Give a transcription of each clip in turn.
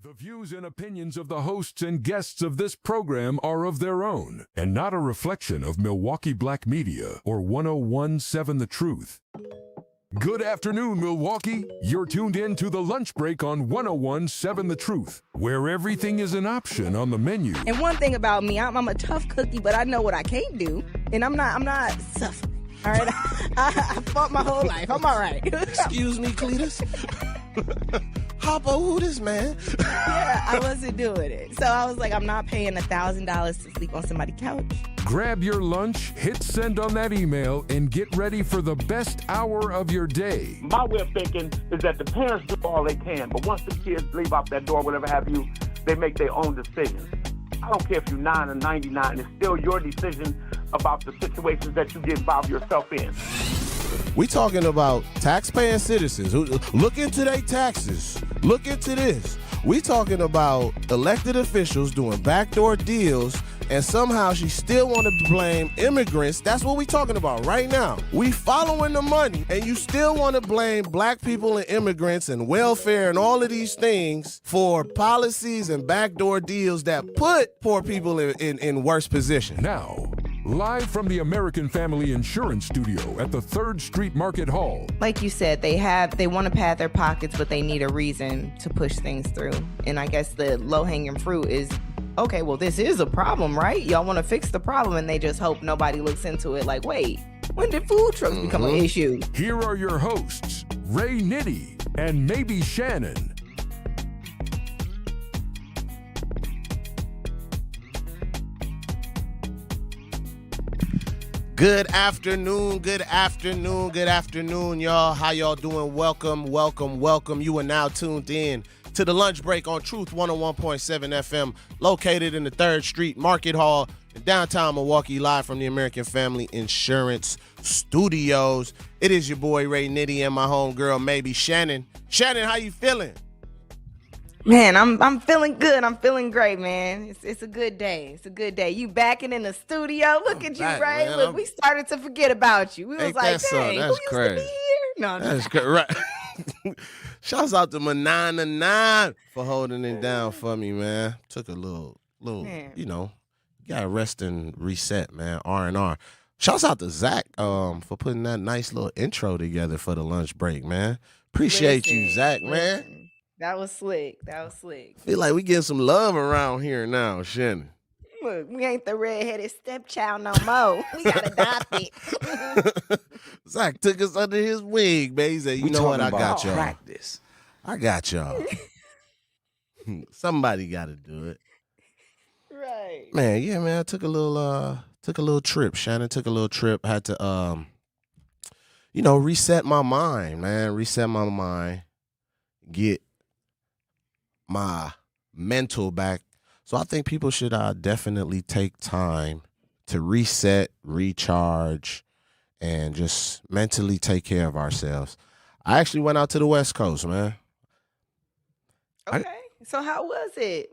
The views and opinions of the hosts and guests of this program are of their own and not a reflection of Milwaukee Black Media or 1017 The Truth. Good afternoon, Milwaukee. You're tuned in to The Lunch Break on 1017 The Truth, where everything is an option on the menu. And one thing about me, I'm a tough cookie, but I know what I can't do, and I'm not suffering. All right, I fought my whole life. I'm all right. Excuse me, Cletus. Hoppo, who this man? Yeah, I wasn't doing it. So I was like, I'm not paying $1,000 to sleep on somebody's couch. Grab your lunch, hit send on that email, and get ready for the best hour of your day. My way of thinking is that the parents do all they can, but once the kids leave out that door, whatever have you, they make their own decisions. I don't care if you're 9 or 99, it's still your decision about the situations that you get involved yourself in. We talking about taxpaying citizens who look into their taxes. Look into this. We talking about elected officials doing backdoor deals, and somehow she still want to blame immigrants. That's what we talking about right now. We following the money, and you still want to blame black people and immigrants and welfare and all of these things for policies and backdoor deals that put poor people in worse position. Now, live from the American Family Insurance Studio at the 3rd Street Market Hall. Like you said, they want to pad their pockets, but they need a reason to push things through. And I guess the low-hanging fruit is, okay, well, this is a problem, right? Y'all want to fix the problem, and they just hope nobody looks into it like, wait, when did food trucks become an issue? Here are your hosts, Ray Nitty and maybe Shannon. Good afternoon, y'all. How y'all doing? Welcome. You are now tuned in to the Lunch Break on Truth 101.7 FM, located in the 3rd Street Market Hall in downtown Milwaukee, live from the American Family Insurance Studios. It is your boy Ray Nitty and my homegirl, maybe Shannon. Shannon, how you feeling? Man, I'm feeling good. I'm feeling great, man. It's a good day. It's a good day. You backing in the studio. Look at you, back, Ray. man. Look, we started to forget about you. We was like, dang, who used to be here? No. That's great. Right. Shouts out to Manana for holding it down for me, man. Took a little, man. You gotta rest and reset, man. R&R. Shouts out to Zach for putting that nice little intro together for the lunch break, man. Appreciate you, Zach, man. That was slick. Feel like we getting some love around here now, Shannon. Look, we ain't the redheaded stepchild no more. We got adopted. Zach took us under his wing, man. He said, you know what, I got y'all. Practice. I got y'all. Somebody got to do it. Right. Man, yeah, man. I took a little trip. Shannon took a little trip. Had to, reset my mind, man. Reset my mind. Get my mental back. So I think people should definitely take time to reset, recharge, and just mentally take care of ourselves. I actually went out to the West Coast, man. Okay. So how was it?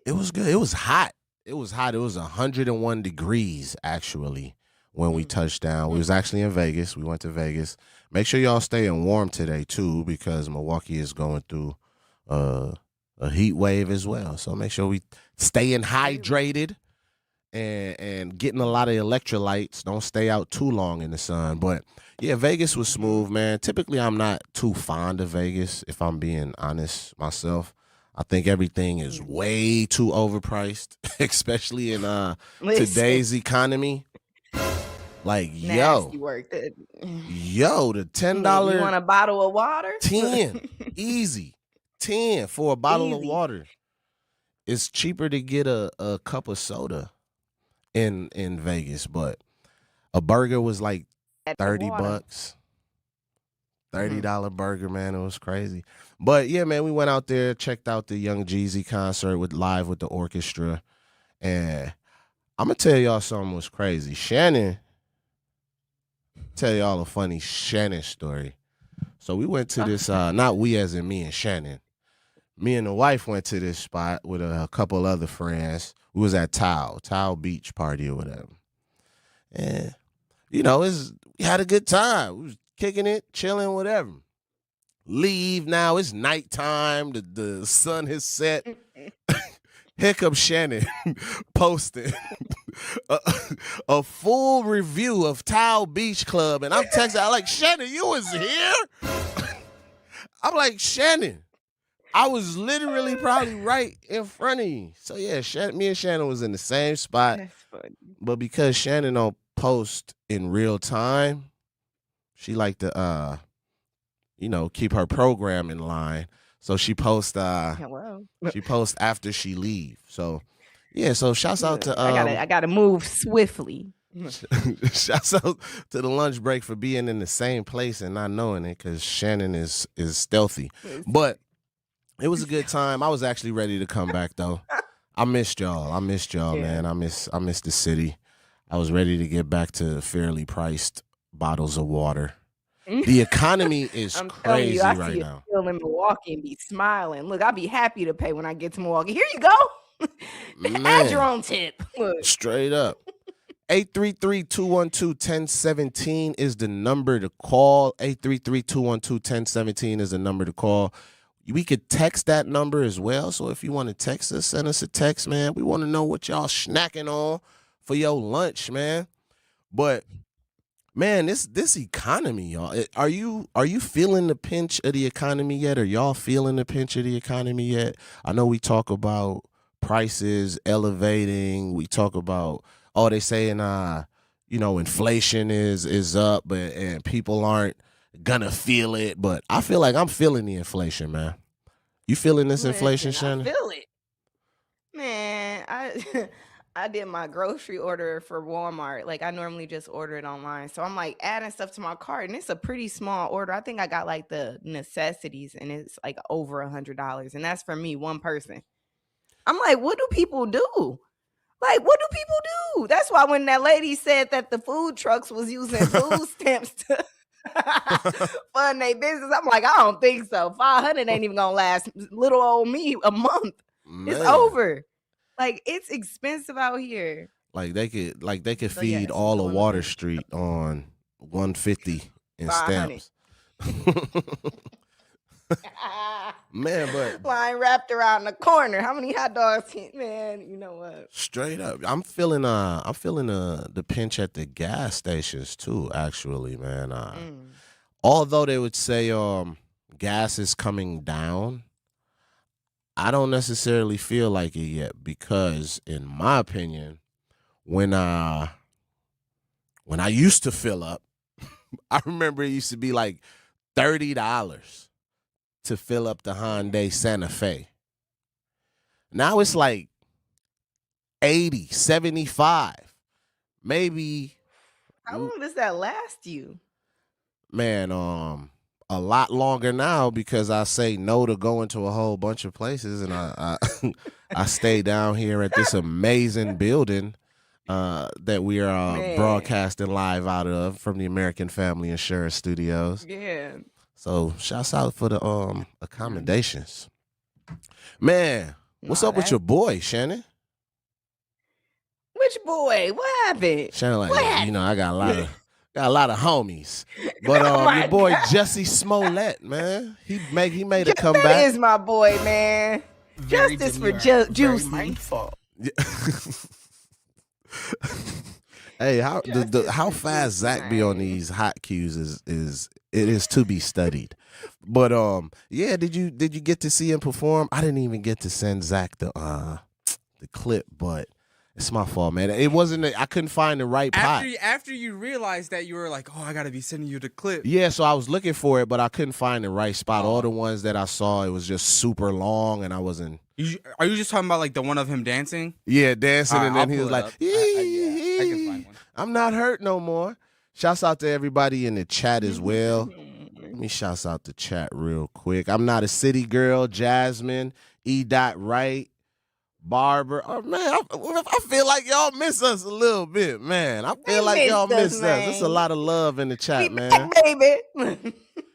It was good. It was hot. It was 101 degrees, actually, when we touched down. We was actually in Vegas. We went to Vegas. Make sure y'all staying warm today, too, because Milwaukee is going through a heat wave as well. So make sure we staying hydrated and getting a lot of electrolytes. Don't stay out too long in the sun. But, yeah, Vegas was smooth, man. Typically, I'm not too fond of Vegas, if I'm being honest myself. I think everything is way too overpriced, especially in today's economy. Like, nasty work. the $10. You want a bottle of water? 10. Easy. 10 for a bottle of water. It's cheaper to get a cup of soda in Vegas, but a burger was like $30. $30 burger, man. It was crazy. But yeah, man, we went out there, checked out the Young Jeezy concert live with the orchestra. And I'm gonna tell y'all something was crazy. Shannon, tell y'all a funny Shannon story. So we went to this, not we as in me and Shannon. Me and the wife went to this spot with a couple other friends. We was at Tao Beach party or whatever. And, we had a good time. We was kicking it, chilling, whatever. leave now. It's nighttime. The sun has set. Here comes Shannon posting a full review of Towel Beach Club. And I'm texting, I'm like, Shannon, you was here? I'm like, Shannon, I was literally probably right in front of you. So, yeah, me and Shannon was in the same spot. That's funny. But because Shannon don't post in real time, she like to, keep her program in line. So she posts Hello. she posts after she leave. So yeah, so shouts out to I gotta move swiftly. shouts out to the lunch break for being in the same place and not knowing it, because Shannon is stealthy. But it was a good time. I was actually ready to come back though. I missed y'all. Yeah. Man. I miss the city. I was ready to get back to fairly priced bottles of water. The economy is I'm crazy telling you, I right see now. you still in Milwaukee and be smiling. Look, I'll be happy to pay when I get to Milwaukee. Here you go. Add your own tip. Look. Straight up. 833-212-1017 is the number to call. 833-212-1017 is the number to call. We could text that number as well. So if you want to text us, send us a text, man. We want to know what y'all snacking on for your lunch, man. But man, this economy, y'all. Are you feeling the pinch of the economy yet? Are y'all feeling the pinch of the economy yet? I know we talk about prices elevating. We talk about, they saying inflation is up, and people aren't gonna feel it. But I feel like I'm feeling the inflation, man. You feeling this inflation, Shannon? I feel it. Man, I did my grocery order for Walmart. Like, I normally just order it online. So I'm like adding stuff to my cart, and it's a pretty small order. I think I got like the necessities, and it's like over $100. And that's for me, one person. I'm like, what do people do? Like, what do people do? That's why when that lady said that the food trucks was using food stamps to fund their business, I'm like, I don't think so. 500 ain't even gonna last little old me a month. Man. It's over. Like, it's expensive out here. Like they could So, feed yes, all of doing Water it. Street on 150 in 500. stamps. Man, but line wrapped around the corner. How many hot dogs? Man, you know what? straight up, I'm feeling the pinch at the gas stations too. Actually, man. Although they would say gas is coming down, I don't necessarily feel like it yet, because in my opinion, when I used to fill up, I remember it used to be like $30 to fill up the Hyundai Santa Fe. Now it's like 80, 75, maybe. How long does that last you? Man, a lot longer now, because I say no to going to a whole bunch of places, and I I stay down here at this amazing building that we are broadcasting live out of from the American Family Insurance Studios. Yeah. So shouts out for the accommodations. Man, what's up with your boy, Shannon? Which boy? What happened? Shannon, like, What happened? I got a lot of homies. But your boy Jesse Smollett, man. He made a comeback. That is my boy, man. Very Justice for demure, very Juicy. mindful. Hey, how fast Zach be on these hot cues is to be studied. But yeah, did you get to see him perform? I didn't even get to send Zach the clip, but it's my fault, man. It wasn't. I couldn't find the right pot. After you realized that, you were like, "Oh, I gotta be sending you the clip." Yeah, so I was looking for it, but I couldn't find the right spot. All the ones that I saw, it was just super long, and I wasn't. Are you just talking about like the one of him dancing? Yeah, dancing, and then I'll he was pull it like, up. I can find one. I'm not hurt no more. Shouts out to everybody in the chat as well. Let me shouts out the chat real quick. I'm not a city girl. Jasmine, E. Wright, Barber. Oh man, I feel like y'all miss us a little bit, man. I feel like y'all miss us. There's a lot of love in the chat, man. Baby.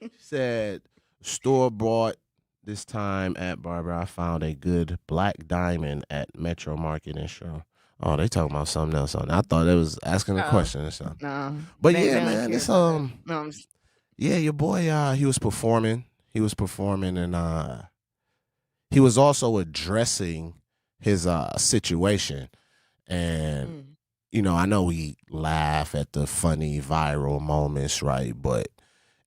She said, store bought this time at Barber. I found a good black diamond at Metro Market in Shore. Oh, they talking about something else on there. I thought they was asking a question or something. No. But they yeah, don't man, care it's about that. No, I'm just- yeah, your boy, he was performing. He was performing, and he was also addressing his situation. And I know we laugh at the funny viral moments, right? But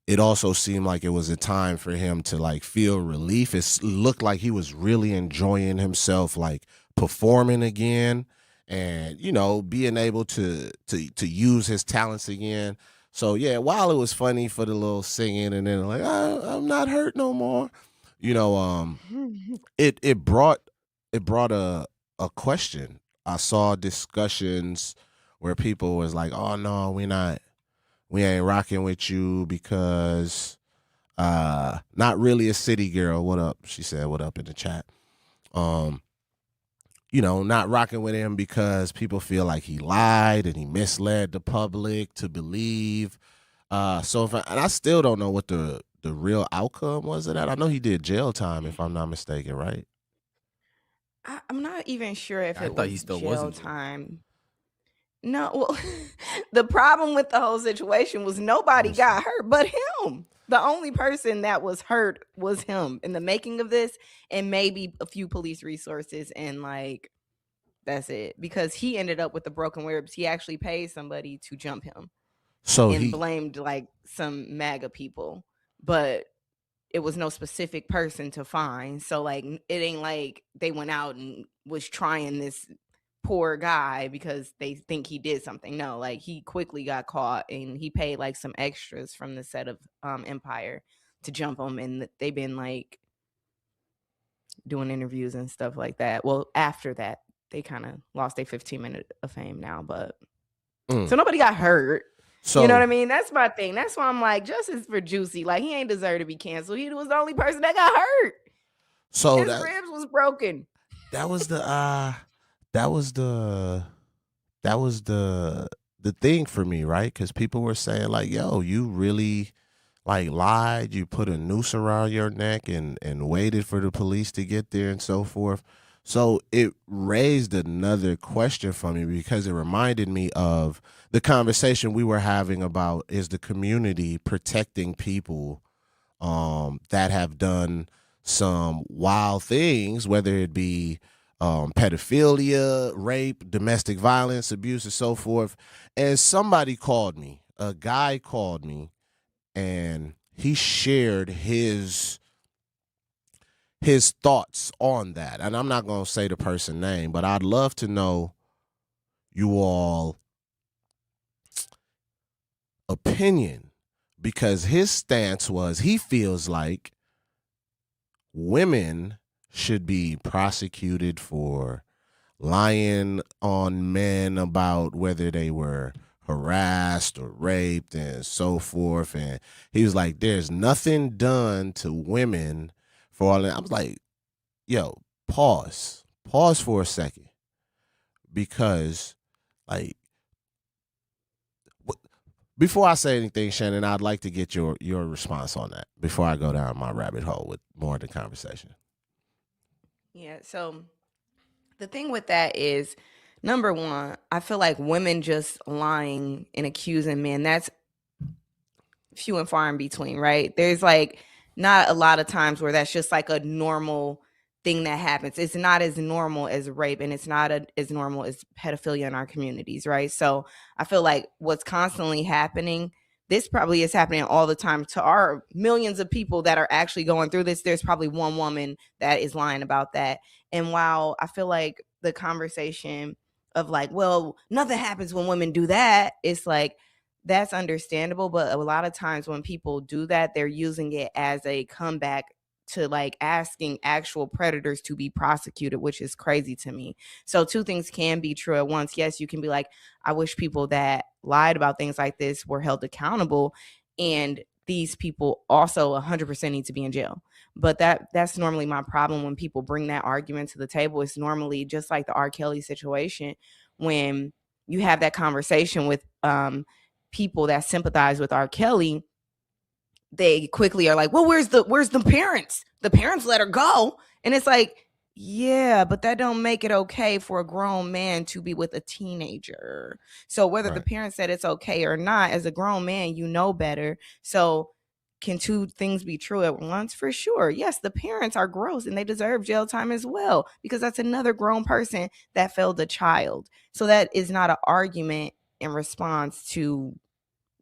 it also seemed like it was a time for him to like feel relief. It looked like he was really enjoying himself, like performing again, and being able to use his talents again. So yeah, while it was funny for the little singing, and then like I'm not hurt no more, it brought a question. I saw discussions where people was like, "Oh no, we ain't rocking with you because not really a city girl." What up? She said, "What up?" in the chat. Not rocking with him because people feel like he lied and he misled the public to believe. And I still don't know what the real outcome was of that. I know he did jail time, if I'm not mistaken, right? I'm not even sure if I it thought was he still jail wasn't. time. No, well, the problem with the whole situation was nobody got hurt but him. The only person that was hurt was him in the making of this, and maybe a few police resources, and like that's it. Because he ended up with the broken ribs. He actually paid somebody to jump him So and he blamed like some MAGA people, but it was no specific person to find. So like it ain't like they went out and was trying this poor guy because they think he did something. No, like he quickly got caught, and he paid like some extras from the set of Empire to jump him, and they've been like doing interviews and stuff like that. Well, after that, they kind of lost their 15 minutes of fame now, but so nobody got hurt. So you know what I mean? That's my thing. That's why I'm like, justice for Juicy. Like, he ain't deserve to be canceled. He was the only person that got hurt. So his ribs was broken. That was the thing for me, right? Because people were saying like, "Yo, you really like lied. You put a noose around your neck and waited for the police to get there and so forth." So it raised another question for me because it reminded me of the conversation we were having about, is the community protecting people that have done some wild things, whether it be pedophilia, rape, domestic violence, abuse, and so forth. And somebody called me, a guy called me, and he shared his thoughts on that. And I'm not going to say the person's name, but I'd love to know you all opinion, because his stance was he feels like women should be prosecuted for lying on men about whether they were harassed or raped and so forth. And he was like, there's nothing done to women for all that. I was like, yo, pause for a second, because like, before I say anything, Shannon, I'd like to get your response on that before I go down my rabbit hole with more of the conversation. Yeah, so the thing with that is, number one, I feel like women just lying and accusing men, that's few and far in between, right? There's like not a lot of times where that's just like a normal thing that happens. It's not as normal as rape, and it's not as normal as pedophilia in our communities, right? So I feel like what's constantly happening, this probably is happening all the time to our millions of people that are actually going through this. There's probably one woman that is lying about that. And while I feel like the conversation of like, well, nothing happens when women do that, it's like, that's understandable. But a lot of times when people do that, they're using it as a comeback to like asking actual predators to be prosecuted, which is crazy to me. So two things can be true at once. Yes, you can be like, I wish people that lied about things like this were held accountable, and these people also 100% need to be in jail. But that's normally my problem when people bring that argument to the table. It's normally just like the R. Kelly situation, when you have that conversation with people that sympathize with R. Kelly, they quickly are like, well, where's the parents? The parents let her go. And it's like, yeah, but that don't make it okay for a grown man to be with a teenager. So whether the parents said it's okay or not, as a grown man, you know better. So can two things be true at once? For sure. Yes, the parents are gross and they deserve jail time as well, because that's another grown person that failed a child. So that is not an argument in response to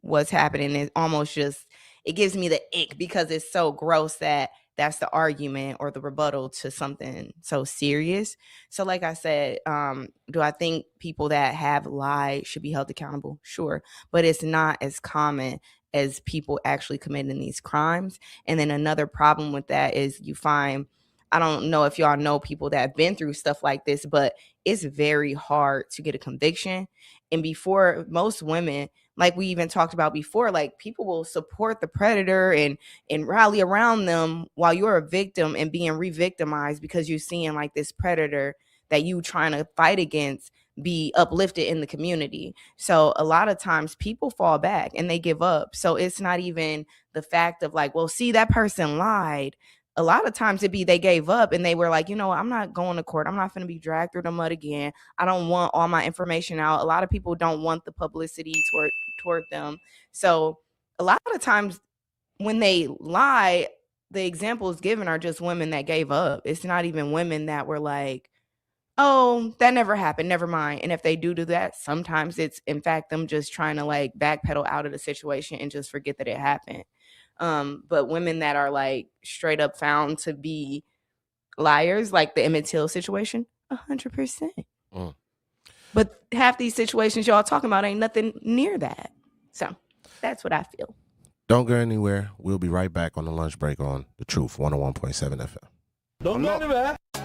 what's happening. It almost just, it gives me the ick because it's so gross that that's the argument or the rebuttal to something so serious. So like I said, do I think people that have lied should be held accountable? Sure. But it's not as common as people actually committing these crimes. And then another problem with that is you find, I don't know if y'all know people that have been through stuff like this, but it's very hard to get a conviction. And before, most women, like we even talked about before, like people will support the predator and rally around them while you're a victim and being re-victimized because you're seeing like this predator that you trying to fight against be uplifted in the community. So a lot of times people fall back and they give up. So it's not even the fact of like, well, see, that person lied. A lot of times it'd be they gave up and they were like, you know, I'm not going to court. I'm not going to be dragged through the mud again. I don't want all my information out. A lot of people don't want the publicity toward them. So a lot of times when they lie, the examples given are just women that gave up. It's not even women that were like, oh, that never happened, never mind. And if they do that, sometimes it's in fact them just trying to like backpedal out of the situation and just forget that it happened. But women that are like straight up found to be liars, like the Emmett Till situation, 100%. But half these situations y'all talking about ain't nothing near that. So that's what I feel. Don't go anywhere. We'll be right back on the lunch break on The Truth 101.7 FM.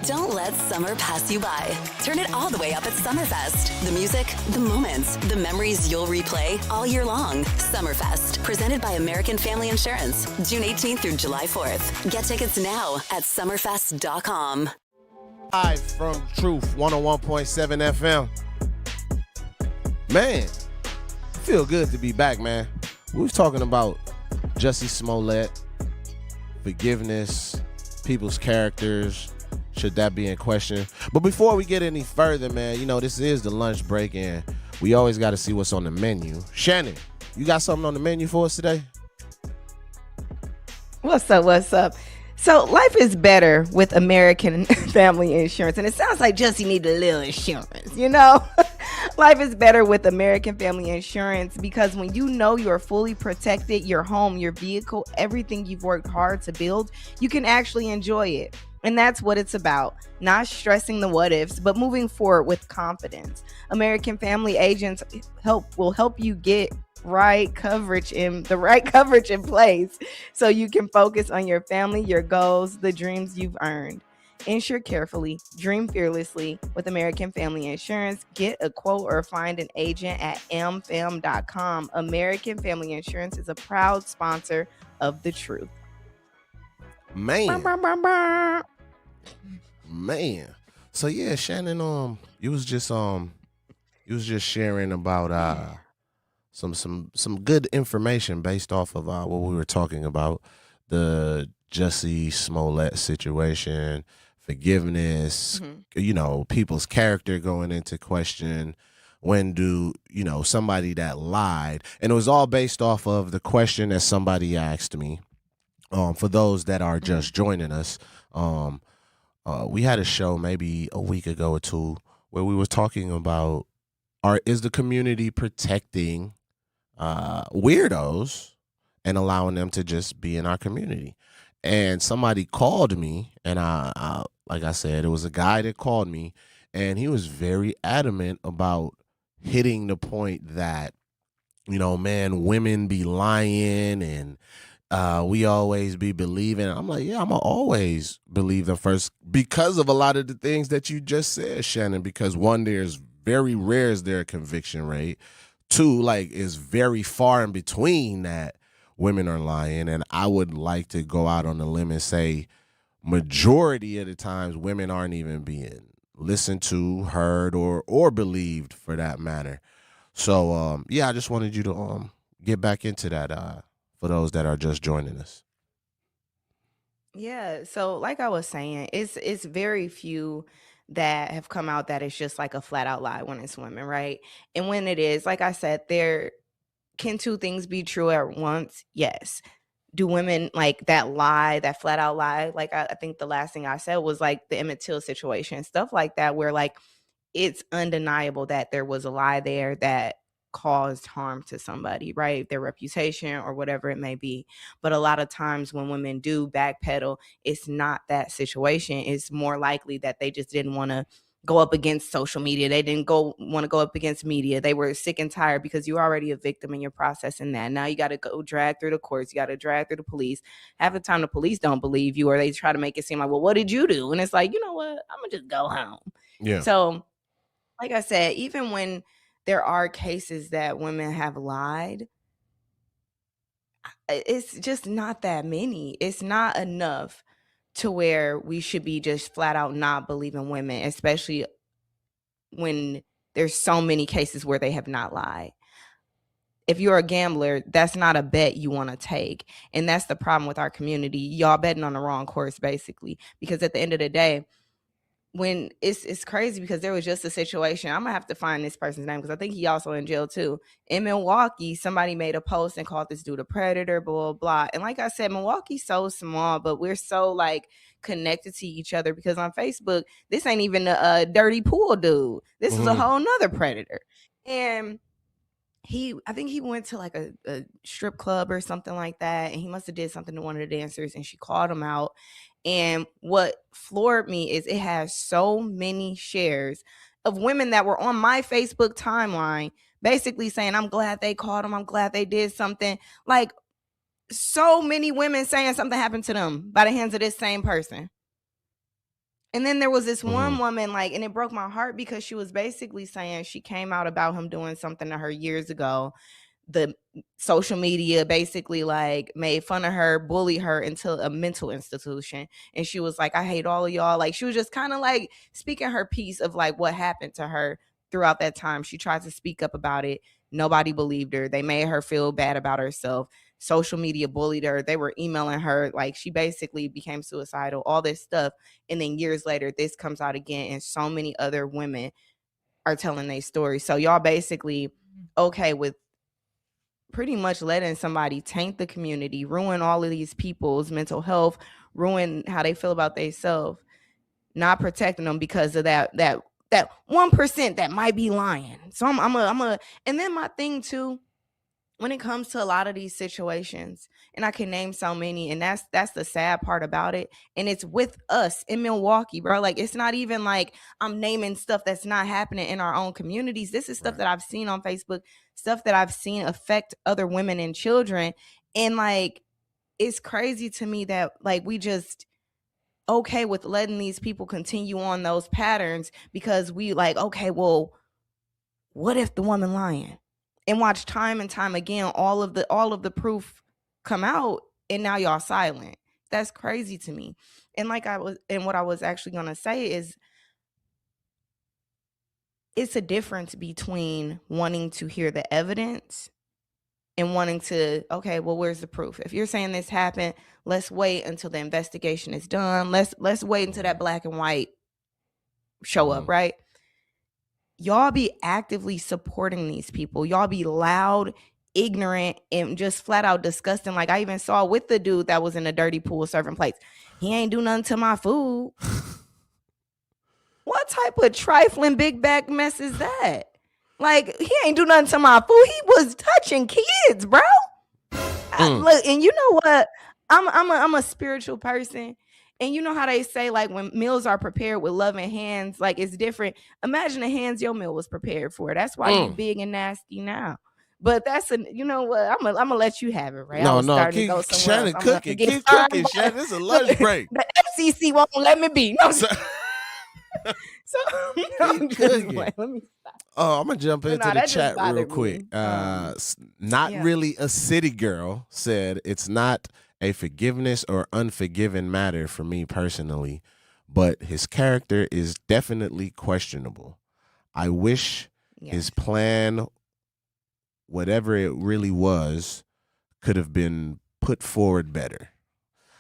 Don't let summer pass you by. Turn it all the way up at Summerfest. The music, the moments, the memories you'll replay all year long. Summerfest, presented by American Family Insurance, June 18th through July 4th. Get tickets now at summerfest.com. Live from Truth 101.7 FM. Man, feel good to be back, man. We was talking about Jussie Smollett, forgiveness, people's characters. Should that be in question? But before we get any further, man, you know, this is the lunch break and we always got to see what's on the menu. Shannon, you got something on the menu for us today? What's up? So life is better with American Family Insurance. And it sounds like Jussie need a little insurance, you know? Life is better with American Family Insurance because when you know you're fully protected, your home, your vehicle, everything you've worked hard to build, you can actually enjoy it. And that's what it's about. Not stressing the what ifs, but moving forward with confidence. American Family agents will help you get the right coverage in place so you can focus on your family, your goals, the dreams you've earned. Insure carefully, dream fearlessly with American Family Insurance. Get a quote or find an agent at mfam.com. American Family Insurance is a proud sponsor of The Truth. Man. So yeah, Shannon, you was just sharing about some good information based off of what we were talking about, the Jussie Smollett situation, forgiveness, you know, people's character going into question. When do, you know, somebody that lied, and it was all based off of the question that somebody asked me. For those that are just joining us, we had a show maybe a week ago or two where we were talking about, is the community protecting weirdos and allowing them to just be in our community? And somebody called me, and I like I said, it was a guy that called me, and he was very adamant about hitting the point that, you know, man, women be lying and we always be believing. I'm like, yeah, I'm going to always believe them first because of a lot of the things that you just said, Shannon, because one, there's very rare is there a conviction rate. Two, like, is very far in between that women are lying. And I would like to go out on a limb and say majority of the times women aren't even being listened to, heard, or believed for that matter. So, yeah, I just wanted you to get back into that for those that are just joining us. Yeah, so like I was saying, it's very few that have come out that it's just like a flat out lie when it's women, right? And when it is, like I said, can two things be true at once? Yes. do women like that lie, that flat out lie? Like I think the last thing I said was like the Emmett Till situation, stuff like that, where like it's undeniable that there was a lie there that caused harm to somebody, right? Their reputation or whatever it may be. But a lot of times when women do backpedal, it's not that situation. It's more likely that they just didn't want to go up against social media. They didn't want to go up against media. They were sick and tired because you're already a victim and you're processing that. Now you got to go drag through the courts. You got to drag through the police. Half the time the police don't believe you, or they try to make it seem like, well, what did you do? And it's like, you know what? I'm going to just go home. Yeah. So like I said, even when there are cases that women have lied, it's just not that many. It's not enough to where we should be just flat out not believing women, especially when there's so many cases where they have not lied. If you're a gambler, that's not a bet you want to take. And that's the problem with our community. Y'all betting on the wrong course, basically, because at the end of the day, when it's crazy, because there was just a situation, I'm gonna have to find this person's name because I think he also in jail too. In Milwaukee, somebody made a post and called this dude a predator, blah, blah, blah. And like I said, Milwaukee's so small, but we're so like connected to each other because on Facebook, this ain't even a dirty pool dude. This is a whole nother predator. And I think he went to like a strip club or something like that, and he must have did something to one of the dancers, and she called him out. And what floored me is it has so many shares of women that were on my Facebook timeline basically saying, I'm glad they called him. I'm glad they did something. Like so many women saying something happened to them by the hands of this same person. And then there was this one woman, like, and it broke my heart because she was basically saying she came out about him doing something to her years ago. The social media basically like made fun of her, bullied her into a mental institution. And she was like, I hate all of y'all. Like she was just kind of like speaking her piece of like what happened to her throughout that time. She tried to speak up about it. Nobody believed her. They made her feel bad about herself. Social media bullied her. They were emailing her. Like she basically became suicidal, all this stuff. And then years later, this comes out again. And so many other women are telling their story. So y'all basically okay with pretty much letting somebody taint the community, ruin all of these people's mental health, ruin how they feel about themselves, not protecting them because of that 1% that might be lying. So I'm a, and then my thing too, when it comes to a lot of these situations, and I can name so many, and that's the sad part about it. And it's with us in Milwaukee, bro. Like it's not even like I'm naming stuff that's not happening in our own communities. This is stuff that I've seen on Facebook, stuff that I've seen affect other women and children. And like, it's crazy to me that like we just okay with letting these people continue on those patterns because we like, okay, well, what if the woman lying? And watch time and time again, all of the proof come out, and now y'all silent. That's crazy to me. And what I was actually gonna say is, it's a difference between wanting to hear the evidence and wanting to, okay, well, where's the proof? If you're saying this happened, let's wait until the investigation is done. Let's wait until that black and white show up, right? Y'all be actively supporting these people. Y'all be loud, ignorant, and just flat out disgusting. Like I even saw with the dude that was in a dirty pool serving plates. He ain't do nothing to my food. What type of trifling big bag mess is that? Like he ain't do nothing to my food. He was touching kids, bro. Look, and you know what? I'm a spiritual person. And you know how they say, like, when meals are prepared with loving hands, like, it's different. Imagine the hands your meal was prepared for. That's why you're big and nasty now. But you know what? I'm gonna let you have it, right? No, keep Shannon cooking. Keep cooking, Shannon. This is a lunch break. The FCC won't let me be. No, so I'm just like, let me stop. Oh, I'm gonna jump into the chat real quick. Not really a city girl said it's not a forgiveness or unforgiven matter for me personally, but his character is definitely questionable. I wish his plan, whatever it really was, could have been put forward better.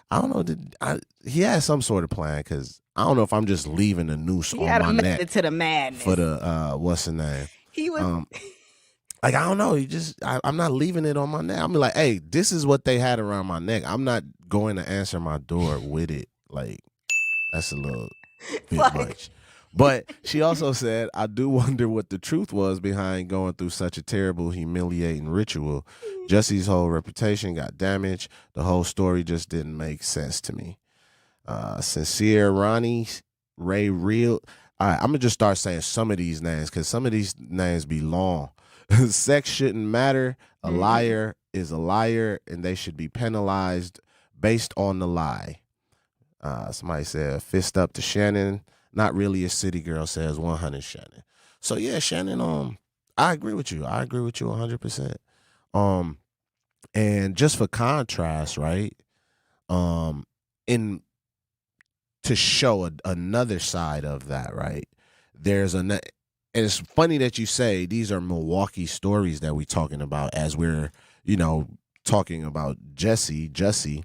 I don't know. He had some sort of plan, because I don't know if I'm just leaving a noose on my neck to the madness for the what's the name? He was. Like, I don't know. I'm not leaving it on my neck. I'm like, hey, this is what they had around my neck. I'm not going to answer my door with it. Like, that's a little bit Like- much. But she also said, I do wonder what the truth was behind going through such a terrible, humiliating ritual. Jesse's whole reputation got damaged. The whole story just didn't make sense to me. Sincere Ronnie, Ray Real. All right, I'm going to just start saying some of these names because some of these names be long. Sex shouldn't matter. A liar is a liar, and they should be penalized based on the lie. Somebody said, fist up to Shannon. Not really a city girl, says 100 Shannon. So yeah, Shannon, I agree with you. I agree with you 100%. And just for contrast, right? In to show another side of that, right? And it's funny that you say these are Milwaukee stories that we're talking about as we're, talking about Jesse,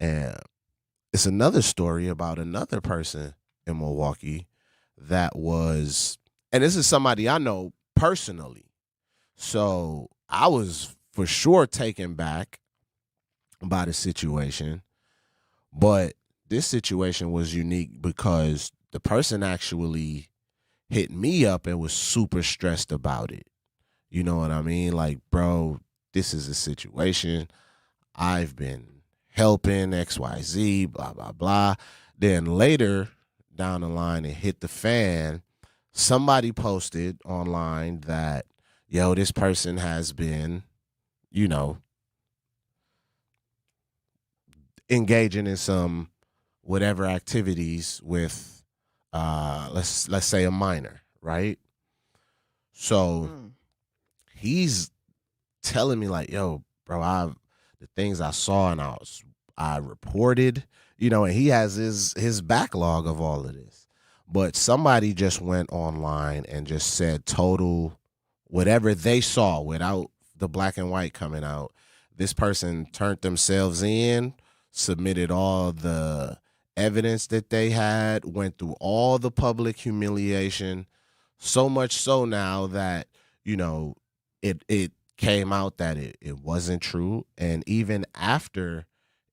and it's another story about another person in Milwaukee that was, and this is somebody I know personally. So I was for sure taken back by the situation, but this situation was unique because the person actually hit me up and was super stressed about it. You know what I mean? Like, bro, this is a situation. I've been helping XYZ, blah, blah, blah. Then later down the line, it hit the fan. Somebody posted online that, yo, this person has been, engaging in some whatever activities with, let's say a minor, right? So he's telling me like, yo, bro, the things I saw and I reported, and he has his backlog of all of this. But somebody just went online and just said total whatever they saw without the black and white coming out. This person turned themselves in, submitted all the evidence that they had, went through all the public humiliation, so much so now that, it came out that it wasn't true. And even after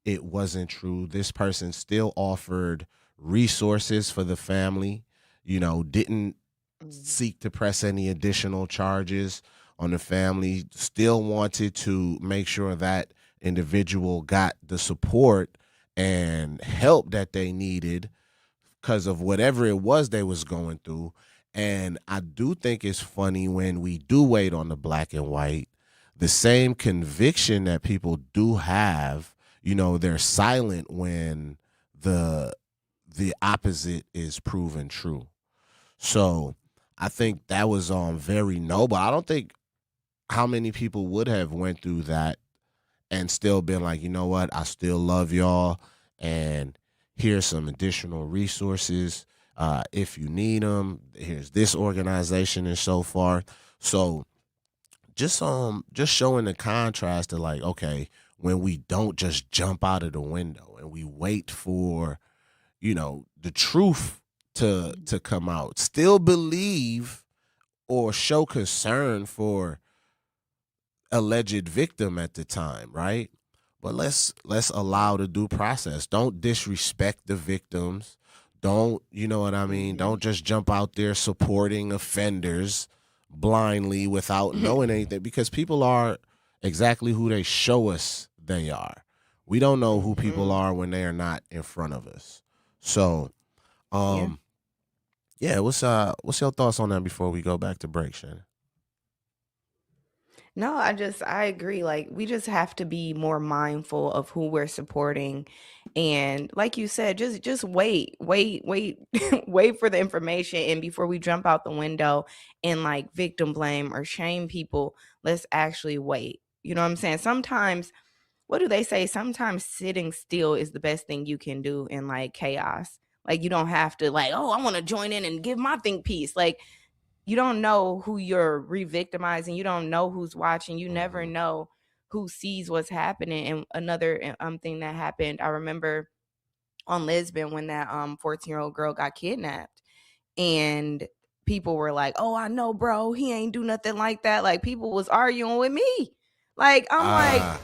it wasn't true, this person still offered resources for the family, didn't seek to press any additional charges on the family, still wanted to make sure that individual got the support and help that they needed because of whatever it was they was going through. And I do think it's funny when we do wait on the black and white, the same conviction that people do have, they're silent when the opposite is proven true. So I think that was very noble. I don't think how many people would have went through that and still been like, you know what, I still love y'all, and here's some additional resources. If you need them, here's this organization and so forth. So just showing the contrast to like, okay, when we don't just jump out of the window and we wait for, the truth to come out, still believe or show concern for alleged victim at the time, right? But let's allow the due process. Don't disrespect the victims. Don't, you know what I mean? Don't just jump out there supporting offenders blindly without knowing anything, because people are exactly who they show us they are. We don't know who people are when they are not in front of us. So, yeah, what's your thoughts on that before we go back to break, Shannon? No, I agree. Like, we just have to be more mindful of who we're supporting. And like you said, just wait, wait for the information. And before we jump out the window and like victim blame or shame people, let's actually wait. You know what I'm saying? Sometimes, what do they say? Sometimes sitting still is the best thing you can do in like chaos. Like, you don't have to like, oh, I want to join in and give my think piece. Like, you don't know who you're re-victimizing. You don't know who's watching. You never know who sees what's happening. And another thing that happened, I remember on Lisbon when that 14-year-old girl got kidnapped, and people were like, oh, I know, bro, he ain't do nothing like that. Like, people was arguing with me. Like, I'm like,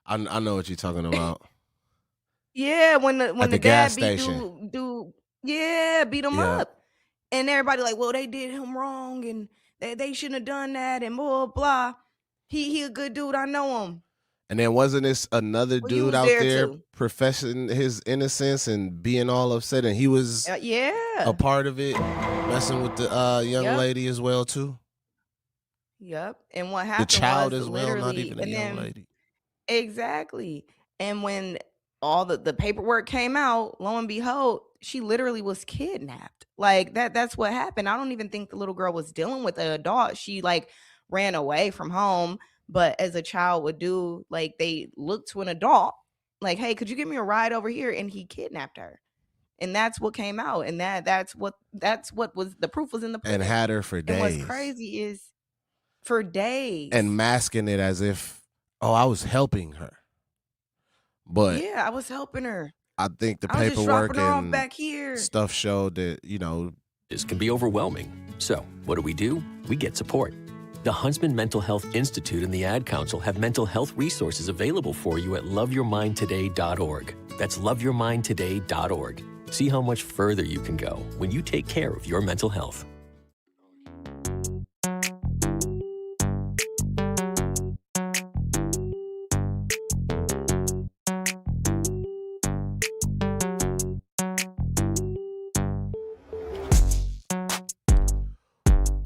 I know what you're talking about. yeah, when At the the dad gas beat station. beat him Yeah. up. And everybody like, well, they did him wrong and they shouldn't have done that and blah, blah. He a good dude. I know him. And then wasn't this another Well, you dude was out there there too. professing his innocence and being all upset, and he was Yeah. a part of it, messing with the young Yep. lady as well too. Yep. And what The happened child was as well, not literally, even a and young then lady. exactly. And when all the paperwork came out, lo and behold, she literally was kidnapped. Like that's what happened. I don't even think the little girl was dealing with an adult. She like ran away from home, but as a child would do, like they looked to an adult, like, hey, could you give me a ride over here? And he kidnapped her. And that's what came out. And that's what was the proof was in the pudding. And had her for And what's days. crazy is for days. And masking it as if, oh, I was helping her. But yeah, I was helping her. I think the I was just paperwork dropping her off and back here. stuff showed that, This can be overwhelming. So, what do? We get support. The Huntsman Mental Health Institute and the Ad Council have mental health resources available for you at loveyourmindtoday.org. That's loveyourmindtoday.org. See how much further you can go when you take care of your mental health.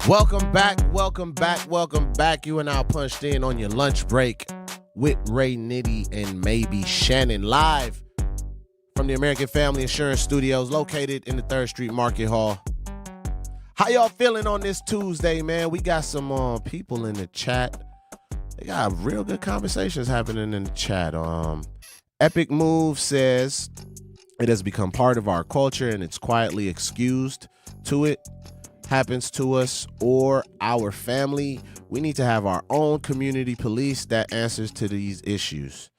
Welcome back. You are now punched in on your lunch break with Ray Nitty and maybe Shannon, live from the American Family Insurance Studios located in the 3rd Street Market Hall. How y'all feeling on this Tuesday, man? We got some people in the chat. They got real good conversations happening in the chat. Epic Move says it has become part of our culture and it's quietly excused to it. Happens to us or our family, we need to have our own community police that answers to these issues.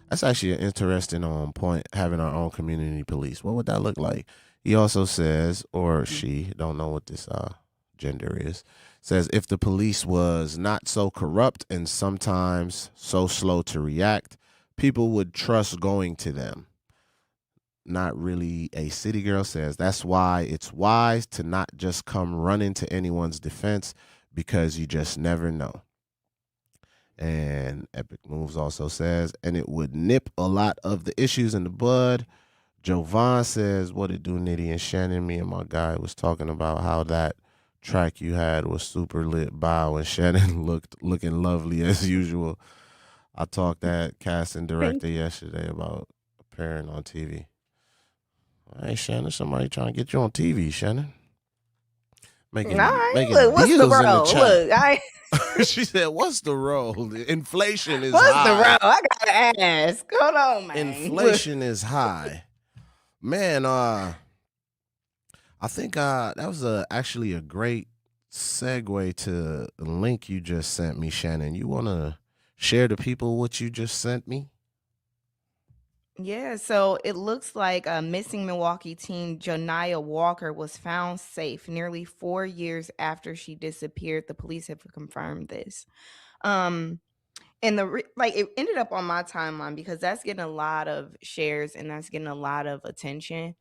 That's actually an interesting point, having our own community police. What would that look like? He also says, or she, don't know what this gender is, says if the police was not so corrupt and sometimes so slow to react, people would trust going to them. Not really a city girl says that's why it's wise to not just come running to anyone's defense because you just never know. And Epic Moves also says, and it would nip a lot of the issues in the bud. Jovan says, what it do, Nitty and Shannon? Me and my guy was talking about how that track you had was super lit by when Shannon looking lovely as usual. I talked that casting director yesterday about appearing on TV. Hey, Shannon, somebody trying to get you on TV, Shannon. Making look, what's deals the in role? the chat. Look, She said, what's the role? Inflation is what's high. the role? I gotta ask. Hold on, man. Inflation is high. Man, I think that was actually a great segue to the link you just sent me, Shannon. You want to share to people what you just sent me? Yeah, so it looks like a missing Milwaukee teen Janiah Walker was found safe nearly 4 years after she disappeared. The police have confirmed this. And it ended up on my timeline because that's getting a lot of shares and that's getting a lot of attention.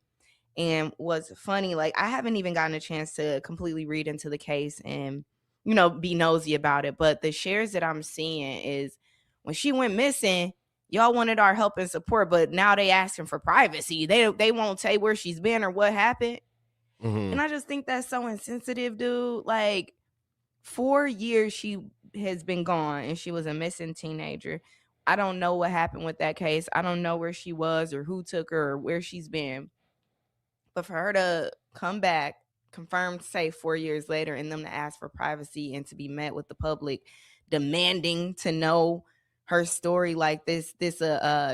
And what's funny, like I haven't even gotten a chance to completely read into the case and be nosy about it. But the shares that I'm seeing is when she went missing, y'all wanted our help and support, but now they asking for privacy. They won't say where she's been or what happened. Mm-hmm. And I just think that's so insensitive, dude. Like 4 years she has been gone and she was a missing teenager. I don't know what happened with that case. I don't know where she was or who took her or where she's been. But for her to come back, confirmed safe 4 years later, and them to ask for privacy and to be met with the public demanding to know her story like this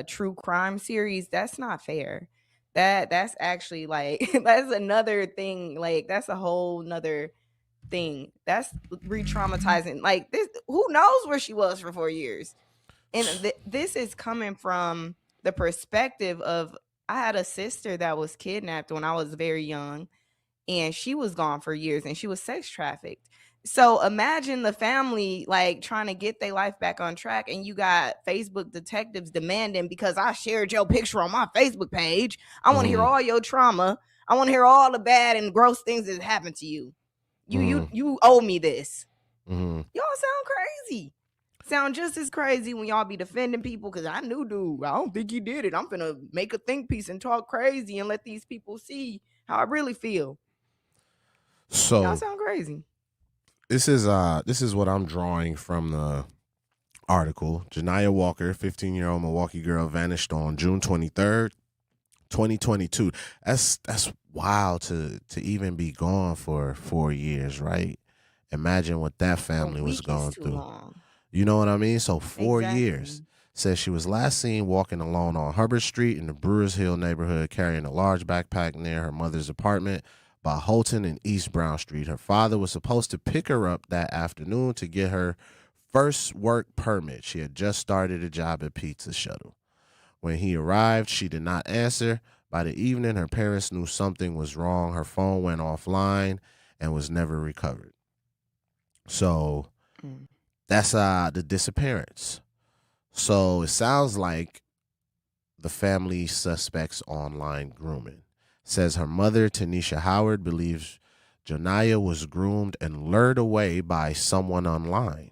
true crime series, that's not fair. That's actually like that's another thing. Like that's a whole nother thing. That's re-traumatizing. Like this, who knows where she was for 4 years? And this is coming from the perspective of I had a sister that was kidnapped when I was very young, and she was gone for years and she was sex trafficked. So imagine the family like trying to get their life back on track, and you got Facebook detectives demanding, because I shared your picture on my Facebook page, I want to hear all your trauma. I want to hear all the bad and gross things that happened to you. You owe me this. Y'all sound crazy. Sound just as crazy when y'all be defending people, because I knew dude. I don't think he did it. I'm finna make a think piece and talk crazy and let these people see how I really feel. So y'all sound crazy. This is what I'm drawing from the article. Janiah Walker, 15-year-old Milwaukee girl, vanished on June 23rd, 2022. That's wild to even be gone for 4 years, right? Imagine what that family was going through. Long. You know what I mean? So 4 Exactly. years. Says she was last seen walking alone on Hubbard Street in the Brewers Hill neighborhood, carrying a large backpack near her mother's apartment by Holton and East Brown Street. Her father was supposed to pick her up that afternoon to get her first work permit. She had just started a job at Pizza Shuttle. When he arrived, she did not answer. By the evening, her parents knew something was wrong. Her phone went offline and was never recovered. So that's the disappearance. So it sounds like the family suspects online grooming. Says her mother, Tanisha Howard, believes Janiah was groomed and lured away by someone online.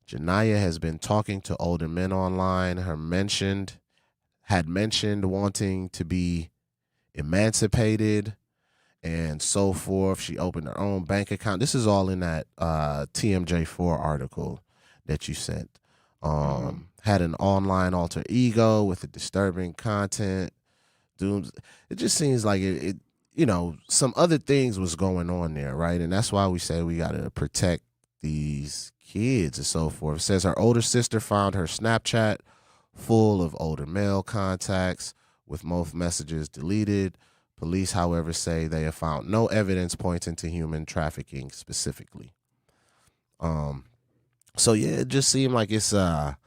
Janiah has been talking to older men online. Had mentioned wanting to be emancipated and so forth. She opened her own bank account. This is all in that TMJ4 article that you sent. Had an online alter ego with a disturbing content. It just seems like it some other things was going on there, right? And that's why we say we got to protect these kids and so forth. It says her older sister found her Snapchat full of older male contacts with most messages deleted. Police, however, say they have found no evidence pointing to human trafficking specifically. So yeah, it just seemed like it's a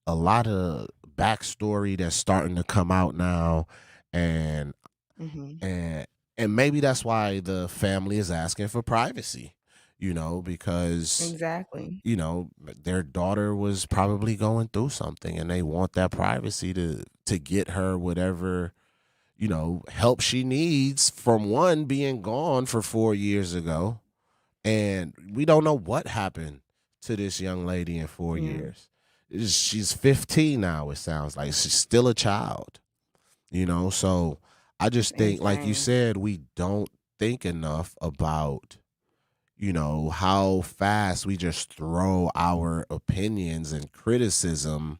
lot of backstory that's starting to come out now, and maybe that's why the family is asking for privacy, because Exactly. their daughter was probably going through something and they want that privacy to get her whatever, help she needs from one being gone for 4 years ago. And we don't know what happened to this young lady in 4 years. She's 15 now, it sounds like. She's still a child, so I just think, like you said, we don't think enough about, how fast we just throw our opinions and criticism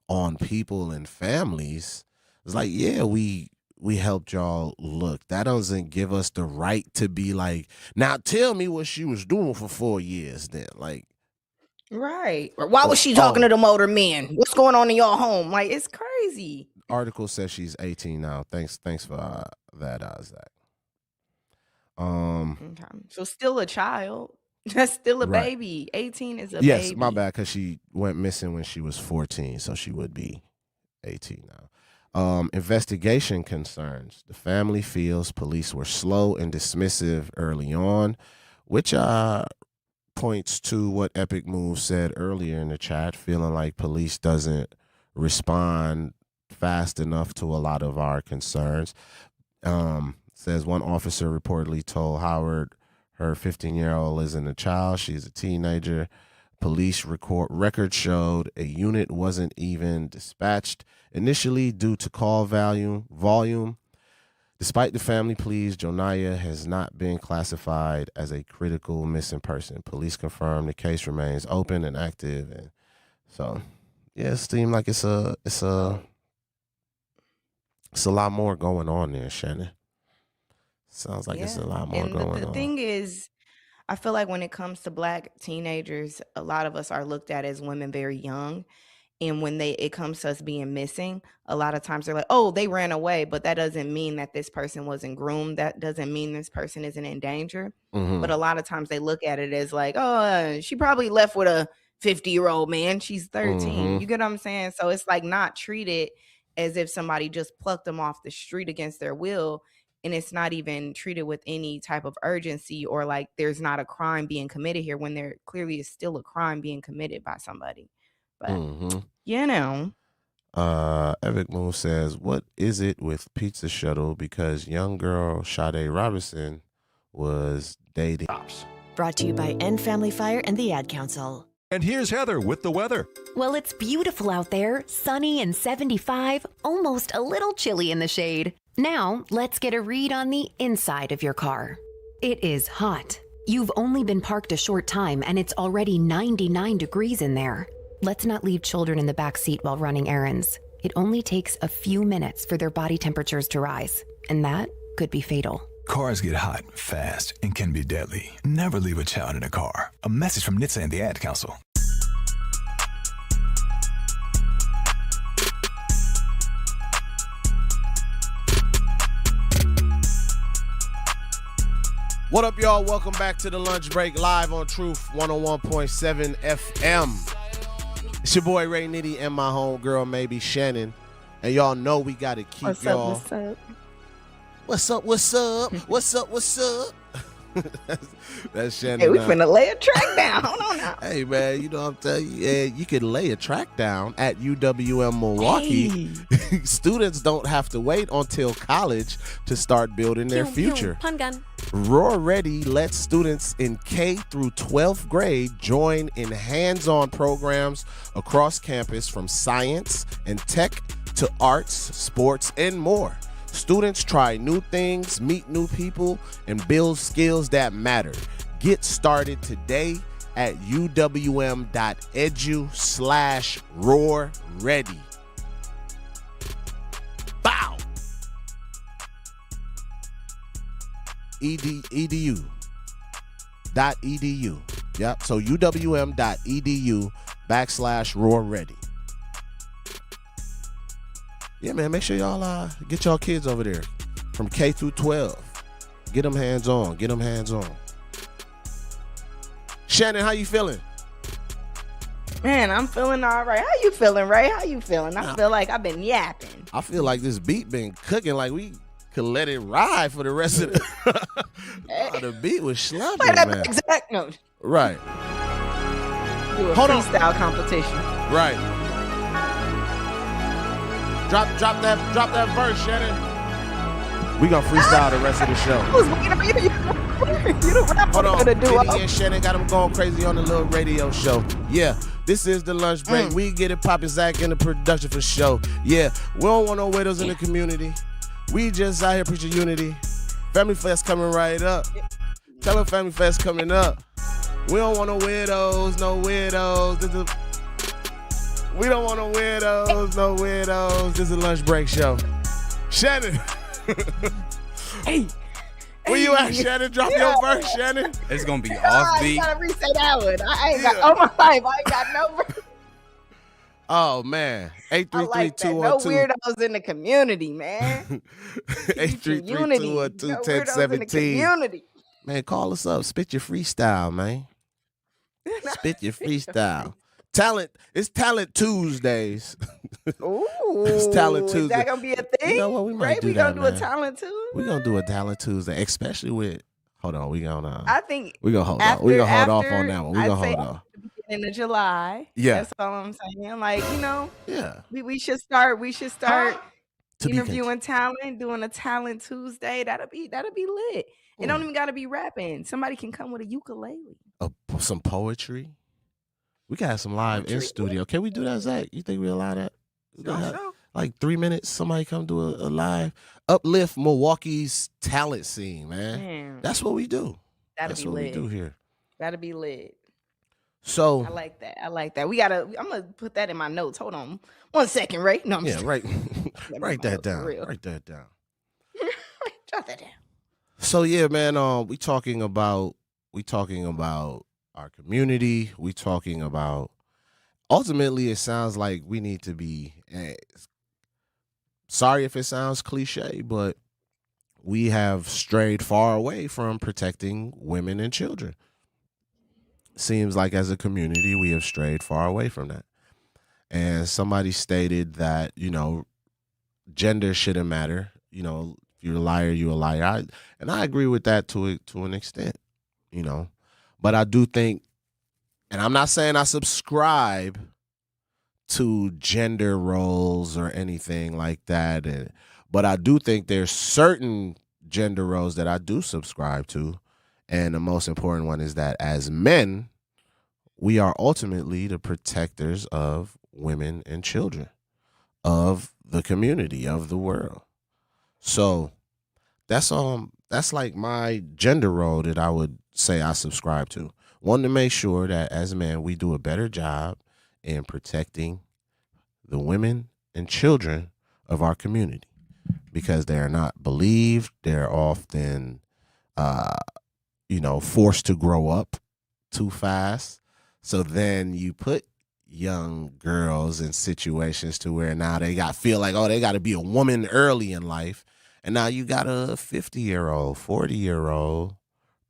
on people and families. It's like, yeah, we helped y'all. Look, that doesn't give us the right to be like, now tell me what she was doing for 4 years then. Like, right. Why was she talking to them older men? What's going on in your home? Like, it's crazy. Article says she's 18 now. Thanks for that, Zach. Okay. So still a child. That's still a baby. 18 is a baby. Yes, my bad, because she went missing when she was 14, so she would be 18 now. Investigation concerns. The family feels police were slow and dismissive early on, which points to what Epic Move said earlier in the chat, feeling like police doesn't respond fast enough to a lot of our concerns. Says one officer reportedly told Howard her 15-year-old isn't a child, she's a teenager. Police record showed a unit wasn't even dispatched initially due to call volume. Despite the family pleas, Janiah has not been classified as a critical missing person. Police confirm the case remains open and active, and so yeah, it seems like it's a lot more going on there, Shannon. Sounds like it's a lot more going on. The thing is, I feel like when it comes to Black teenagers, a lot of us are looked at as women very young. And when it comes to us being missing, a lot of times they're like, oh, they ran away. But that doesn't mean that this person wasn't groomed. That doesn't mean this person isn't in danger. But a lot of times they look at it as like, oh, she probably left with a 50-year-old man. She's 13. You get what I'm saying? So it's like not treated as if somebody just plucked them off the street against their will. and it's not even treated with any type of urgency, or like there's not a crime being committed here when there clearly is still a crime being committed by somebody. But Evic Moon says, what is it with Pizza Shuttle? Because young girl Sade Robinson was dating. Brought to you by End Family Fire and the Ad Council. And here's Heather with the weather. Well, it's beautiful out there, sunny and 75, almost a little chilly in the shade. Now, let's get a read on the inside of your car. It is hot. You've only been parked a short time and it's already 99 degrees in there. Let's not leave children in the back seat while running errands. It only takes a few minutes for their body temperatures to rise, and that could be fatal. Cars get hot, fast, and can be deadly. Never leave a child in a car. A message from NHTSA and the Ad Council. What up, y'all? Welcome back to the Lunch Break live on Truth 101.7 FM. It's your boy Ray Nitty and my homegirl, maybe Shannon. And y'all know we got to keep y'all. What's up? What's up? What's up? What's up? What's up? That's Shannon. Hey, we finna lay a track down. Hold on now. Hey, man, you know what I'm telling you? Yeah, you can lay a track down at UWM Milwaukee. Hey. Students don't have to wait until college to start building their future. Pun gun. Roar Ready lets students in K through 12th grade join in hands-on programs across campus, from science and tech to arts, sports, and more. Students try new things, meet new people, and build skills that matter. Get started today at uwm.edu/roarready. Bow! edu.edu. Yep. So uwm.edu/roarready. Yeah, man, make sure y'all get y'all kids over there from K through 12. Get them hands on. Get them hands on. Shannon, how you feeling? Man, I'm feeling all right. How you feeling, Ray? How you feeling? I feel like I've been yapping. I feel like this beat been cooking. Like we could let it ride for the rest of the. The beat was sloppy, man. Exact note. Right. Do a Hold on. freestyle competition. Right. Drop that verse, Shannon. We gonna freestyle the rest of the show. Hold on. Diddy and Shannon got them going crazy on the little radio show. Yeah, this is the Lunch Break. We get it poppin', Zach in the production for show. Yeah, we don't want no widows in the community. We just out here preaching unity. Family Fest coming right up. Tell them Family Fest coming up. We don't want no widows, no widows. We don't want no widows, no widows. This is a Lunch Break show. Shannon. Hey. Where you at, Shannon? Drop your verse, Shannon. It's going to be off beat. You gotta reset that one. I ain't got, all my life, I ain't got no verse. Oh, man. 833-212. No weirdos in the community, man. 833-212-1017. Man, call us up. Spit your freestyle, man. Spit your freestyle. It's Talent Tuesdays. Ooh, it's Talent Tuesday. Is that gonna be a thing? You know what? We might do we that, gonna do a Talent Tuesday. We're gonna do a Talent Tuesday, especially with. Hold on, we gonna. I think we gonna hold off. We gonna hold off on that one. We gonna hold off. Beginning of July. Yeah, that's all I'm saying. Like, you know. Yeah. We should start interviewing talent, doing a Talent Tuesday. That'll be lit. It don't even gotta be rapping. Somebody can come with a ukulele. Some poetry. We can have some live in studio. Can we do that, Zach? You think we allow that? Like 3 minutes, somebody come do a live. Uplift Milwaukee's talent scene, man. That's what we do. That's what we do here. That'll be lit. So I like that. I'm gonna put that in my notes. Hold on 1 second, Ray. No, I'm just right. Write that down. Write that down. Jot that down. So yeah, man. We talking about our community. We talking about. Ultimately, it sounds like we need to be. Sorry if it sounds cliche, but we have strayed far away from protecting women and children. Seems like as a community, we have strayed far away from that. And somebody stated that, gender shouldn't matter. If you're a liar, you're a liar. I agree with that to an extent, you know. But I do think, and I'm not saying I subscribe to gender roles or anything like that, but I do think there's certain gender roles that I do subscribe to, and the most important one is that as men, we are ultimately the protectors of women and children, of the community, of the world. So that's like my gender role that I would say I subscribe to. One, to make sure that as men we do a better job in protecting the women and children of our community, because they are not believed. They're often, forced to grow up too fast. So then you put young girls in situations to where now they feel like, oh, they got to be a woman early in life. And now you got a 50-year-old, 40-year-old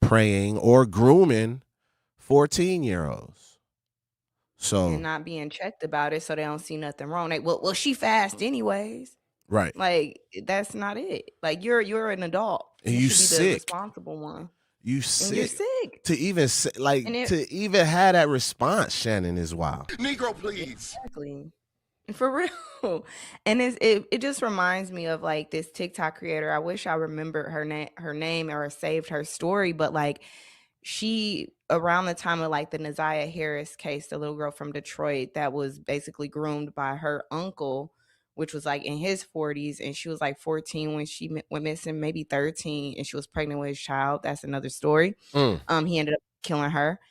praying or grooming 14-year-olds. So, and not being checked about it, so they don't see nothing wrong. Like, well, she fast anyways. Right. Like, that's not it. Like, you're an adult. And you you should be the sick. responsible one. You And sick. you're sick. To even to even have that response, Shannon, is wild. Negro, please. Exactly. For real. And it just reminds me of like this TikTok creator. I wish I remembered her name or saved her story, but like she, around the time of like the Janiah Harris case, the little girl from Detroit that was basically groomed by her uncle, which was like in his 40s, and she was like 14 when she went missing, maybe 13, and she was pregnant with his child. That's another story. He ended up killing her.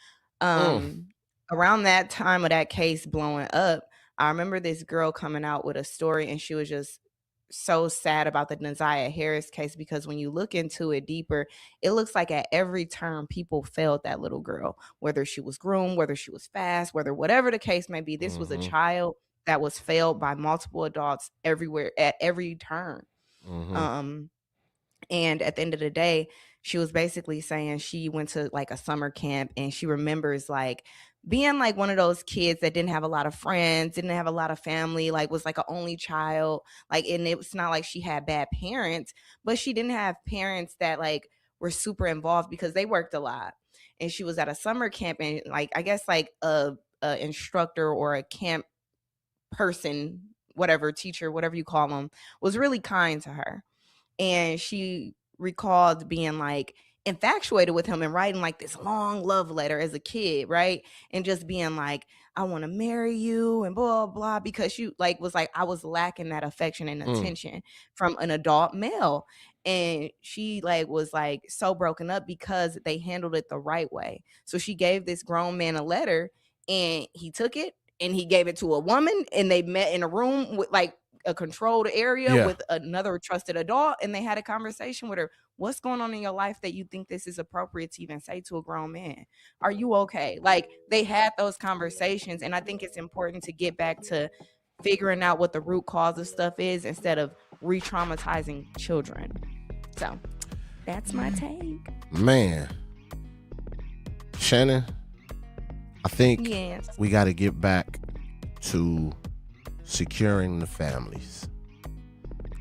Around that time of that case blowing up, I remember this girl coming out with a story, and she was just so sad about the Janiah Harris case, because when you look into it deeper, it looks like at every turn people failed that little girl, whether she was groomed, whether she was fast, whatever the case may be. This was a child that was failed by multiple adults everywhere at every turn. And at the end of the day, she was basically saying she went to like a summer camp, and she remembers like being like one of those kids that didn't have a lot of friends, didn't have a lot of family, like was like an only child. Like, and it was not like she had bad parents, but she didn't have parents that like were super involved because they worked a lot. And she was at a summer camp, and like, I guess like a instructor or a camp person, whatever, teacher, whatever you call them, was really kind to her. And she recalled being like infatuated with him and writing like this long love letter as a kid, right? And just being like, I want to marry you and blah, blah, because she like was like, I was lacking that affection and attention from an adult male. And she like was like so broken up because they handled it the right way. So she gave this grown man a letter, and he took it and he gave it to a woman, and they met in a room with like a controlled area with another trusted adult, and they had a conversation with her. What's going on in your life that you think this is appropriate to even say to a grown man? Are you okay? Like, they had those conversations, and I think it's important to get back to figuring out what the root cause of stuff is instead of re-traumatizing children. So that's my take. Man, Shannon, I think we got to get back to securing the families.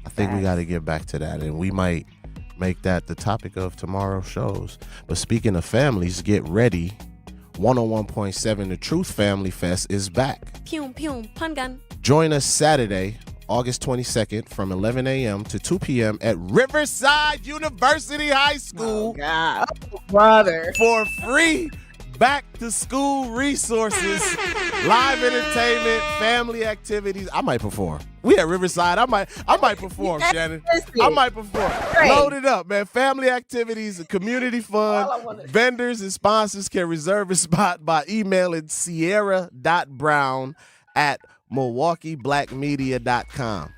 I think we got to get back to that, and we might make that the topic of tomorrow's shows. But speaking of families, get ready. 101.7 The Truth Family Fest is back. Pew, pew, pun gun. Join us Saturday, August 22nd from 11 a.m. to 2 p.m. at Riverside University High School. Oh, God. Oh, brother. For free back-to-school resources, live entertainment, family activities. I might perform. We at Riverside. I might perform, Shannon. I might perform. Load it up, man. Family activities, community fun. Vendors and sponsors can reserve a spot by emailing sierra.brown@milwaukeeblackmedia.com.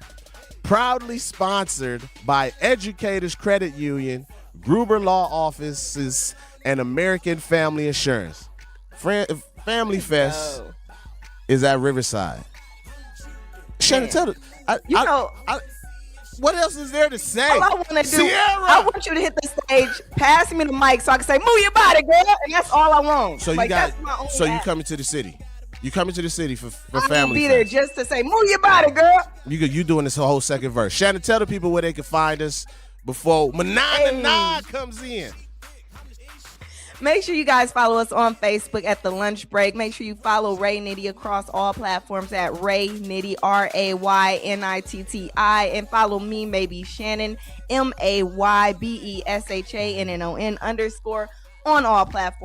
Proudly sponsored by Educators Credit Union, Gruber Law Offices, and American Family Insurance. Family Fest is at Riverside. Shannon, tell them. What else is there to say? All I want to do, Sierra! I want you to hit the stage, pass me the mic so I can say, move your body, girl. And that's all I want. So like, you coming to the city. You coming to the city for I'm Family gonna be Fest. there just to say, move your body, girl. You doing this whole second verse. Shannon, tell the people where they can find us before Manana comes in. Make sure you guys follow us on Facebook at The Lunch Break. Make sure you follow Ray Nitty across all platforms at Ray Nitty, RayNitti. And follow me, maybe Shannon, MaybeshaNnon_ on all platforms.